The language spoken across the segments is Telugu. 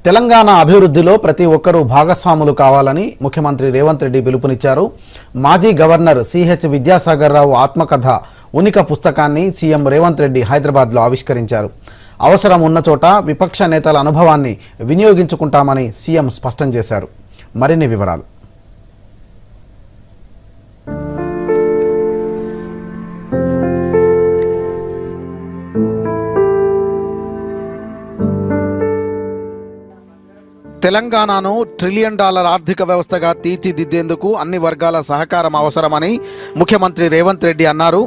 తెలంగాణ అభివృద్ధిలో ప్రతి ఒక్కరూ భాగస్వాములు కావాలని ముఖ్యమంత్రి రేవంత్ రెడ్డి పిలుపునిచ్చారు. మాజీ గవర్నర్ సిహెచ్ విద్యాసాగర్ రావు ఆత్మకథ ఉనిక పుస్తకాన్ని సీఎం రేవంత్ రెడ్డి హైదరాబాద్లో ఆవిష్కరించారు. అవసరం ఉన్న చోట విపక్ష నేతల అనుభవాన్ని వినియోగించుకుంటామని సీఎం స్పష్టం చేశారు. మరిన్ని వివరాలు. తెలంగాణను $1 ట్రిలియన్ ఆర్థిక వ్యవస్థగా తీర్చిదిద్దేందుకు అన్ని వర్గాల సహకారం అవసరమని ముఖ్యమంత్రి రేవంత్ రెడ్డి అన్నారు.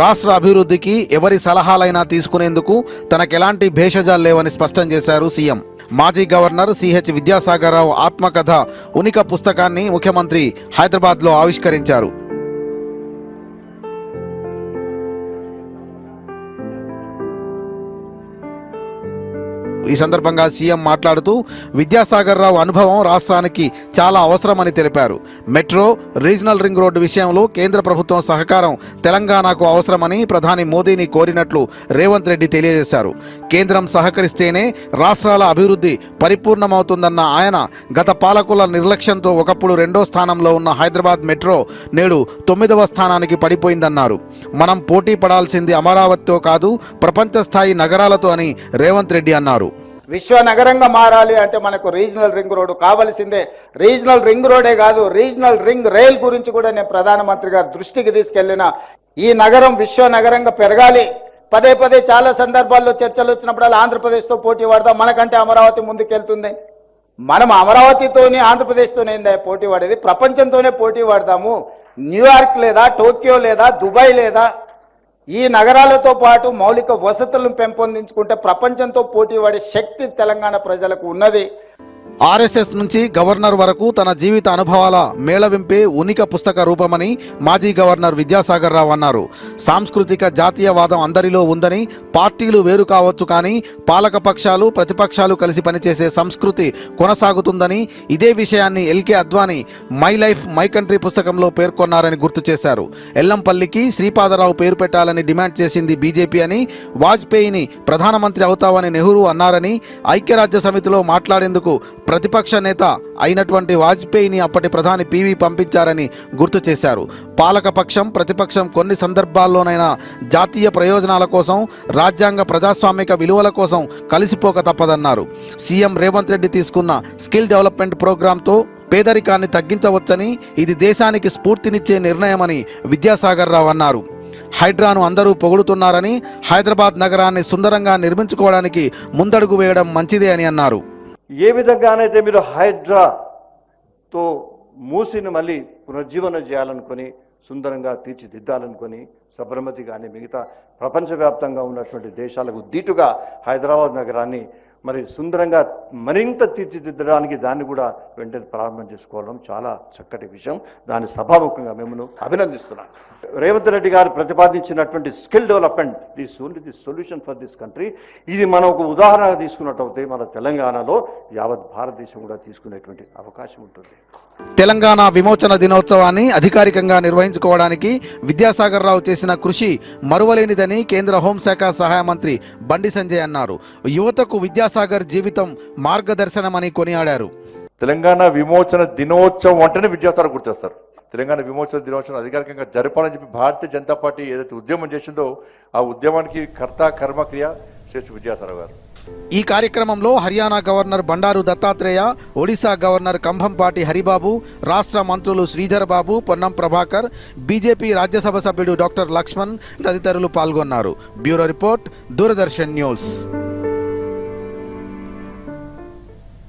రాష్ట్ర అభివృద్ధికి ఎవరి సలహాలైనా తీసుకునేందుకు తనకెలాంటి భేషజాలు లేవని స్పష్టం చేశారు సీఎం. మాజీ గవర్నర్ సిహెచ్ విద్యాసాగర్ రావు ఆత్మకథ ఉనిక పుస్తకాన్ని ముఖ్యమంత్రి హైదరాబాద్లో ఆవిష్కరించారు. ఈ సందర్భంగా సీఎం మాట్లాడుతూ విద్యాసాగర్ రావు అనుభవం రాష్ట్రానికి చాలా అవసరమని తెలిపారు. మెట్రో, రీజనల్ రింగ్ రోడ్డు విషయంలో కేంద్ర ప్రభుత్వం సహకారం తెలంగాణకు అవసరమని ప్రధాని మోదీని కోరినట్లు రేవంత్ రెడ్డి తెలియజేశారు. కేంద్రం సహకరిస్తేనే రాష్ట్రాల అభివృద్ధి పరిపూర్ణమవుతుందన్న ఆయన గత పాలకుల నిర్లక్ష్యంతో ఒకప్పుడు 2వ స్థానంలో ఉన్న హైదరాబాద్ మెట్రో నేడు 9వ స్థానానికి పడిపోయిందన్నారు. మనం పోటీ పడాల్సింది అమరావతితో కాదు, ప్రపంచ స్థాయి నగరాలతో అని రేవంత్ రెడ్డి అన్నారు. విశ్వ నగరంగా మారాలి అంటే మనకు రీజనల్ రింగ్ రోడ్డు కావాల్సిందే. రీజనల్ రింగ్ రోడే కాదు, రీజనల్ రింగ్ రైల్ గురించి కూడా నేను ప్రధానమంత్రి గారి దృష్టికి తీసుకెళ్లిన. ఈ నగరం విశ్వ నగరంగా పెరగాలి. పదే పదే చాలా సందర్భాల్లో చర్చలు వచ్చినప్పుడు ఆంధ్రప్రదేశ్తో పోటీ పడదాం, మనకంటే అమరావతి ముందుకెళ్తుంది. మనం అమరావతితోనే ఆంధ్రప్రదేశ్తోనే పోటీ పడేది, ప్రపంచంతోనే పోటీ పడదాము. న్యూయార్క్ లేదా టోక్యో లేదా దుబాయ్ లేదా ఈ నగరాలతో పాటు మౌలిక వసతులను పెంపొందించుకుంటే ప్రపంచంతో పోటీ పడే శక్తి తెలంగాణ ప్రజలకు ఉన్నది. ఆర్ఎస్ఎస్ నుంచి గవర్నర్ వరకు తన జీవిత అనుభవాల మేళవింపే ఉనిక పుస్తక రూపమని మాజీ గవర్నర్ విద్యాసాగర్ రావు అన్నారు. సాంస్కృతిక జాతీయవాదం అందరిలో ఉందని, పార్టీలు వేరు కావచ్చు కానీ పాలక పక్షాలు ప్రతిపక్షాలు కలిసి పనిచేసే సంస్కృతి కొనసాగుతుందని, ఇదే విషయాన్ని LK Advani my life my country పుస్తకంలో పేర్కొన్నారని గుర్తు చేశారు. ఎల్లంపల్లికి శ్రీపాదరావు పేరు పెట్టాలని డిమాండ్ చేసింది బీజేపీ అని, వాజ్పేయిని ప్రధానమంత్రి అవుతావని నెహ్రూ అన్నారని, ఐక్యరాజ్య సమితిలో మాట్లాడేందుకు ప్రతిపక్ష నేత అయినటువంటి వాజ్పేయిని అప్పటి ప్రధాని పివి పంపించారని గుర్తు చేశారు. పాలకపక్షం ప్రతిపక్షం కొన్ని సందర్భాల్లోనైనా జాతీయ ప్రయోజనాల కోసం, రాజ్యాంగ ప్రజాస్వామిక విలువల కోసం కలిసిపోక తప్పదన్నారు. సీఎం రేవంత్ రెడ్డి తీసుకున్న స్కిల్ డెవలప్మెంట్ ప్రోగ్రాంతో పేదరికాన్ని తగ్గించవచ్చని, ఇది దేశానికి స్ఫూర్తినిచ్చే నిర్ణయమని విద్యాసాగర్ రావు అన్నారు. హైడ్రాను అందరూ పొగుడుతున్నారని, హైదరాబాద్ నగరాన్ని సుందరంగా నిర్మించుకోవడానికి ముందడుగు వేయడం మంచిదే అని అన్నారు. ఏ విధంగానైతే మీరు హైడ్రాతో మూసిని మళ్ళీ పునర్జీవనం చేయాలనుకొని, సుందరంగా తీర్చిదిద్దాలనుకొని, సబర్మతి కానీ మిగతా ప్రపంచవ్యాప్తంగా ఉన్నటువంటి దేశాలకు దీటుగా హైదరాబాద్ నగరాన్ని మరి సుందరంగా మరింత తీర్చిదిద్దడానికి దాన్ని కూడా వెంటనే ప్రారంభం చేసుకోవడం చాలా చక్కటి విషయం. దాన్ని సభాముఖంగా మిమ్మల్ని అభినందిస్తున్నాను. రేవంత్ రెడ్డి గారు ప్రతిపాదించినటువంటి skill development this only the solution for this country. ఇది మనం ఒక ఉదాహరణగా తీసుకున్నట్టయితే మన తెలంగాణలో యావత్ భారతదేశం కూడా తీసుకునేటువంటి అవకాశం ఉంటుంది. తెలంగాణ విమోచన దినోత్సవాన్ని అధికారికంగా నిర్వహించుకోవడానికి విద్యాసాగర్ రావు చేసిన కృషి మరువలేనిదని కేంద్ర హోంశాఖ సహాయ మంత్రి బండి సంజయ్ అన్నారు. యువతకు విద్యాసాగర్ జీవితం మార్గదర్శనమని కొనియాడారు. తెలంగాణ విమోచన దినోత్సవం అంటేనే విద్యాసాగర్ గుర్తొస్తారు. తెలంగాణ విమోచన దినోత్సవం అధికారికంగా జరపాలని చెప్పి భారతీయ జనతా పార్టీ ఏదైతే ఉద్యమం చేసిందో ఆ ఉద్యమానికి కర్త కర్మక్రియ శ్రేష్ఠ విద్యాసాగర్ గారు. ఈ కార్యక్రమంలో హర్యానా గవర్నర్ బండారు దత్తాత్రేయ, ఒడిశా గవర్నర్ కంభంపాటి హరిబాబు, రాష్ట్ర మంత్రులు శ్రీధర్ బాబు, పొన్నం ప్రభాకర్, బీజేపీ రాజ్యసభ సభ్యుడు డాక్టర్ లక్ష్మణ్ తదితరులు పాల్గొన్నారు. Bureau report, Doordarshan news.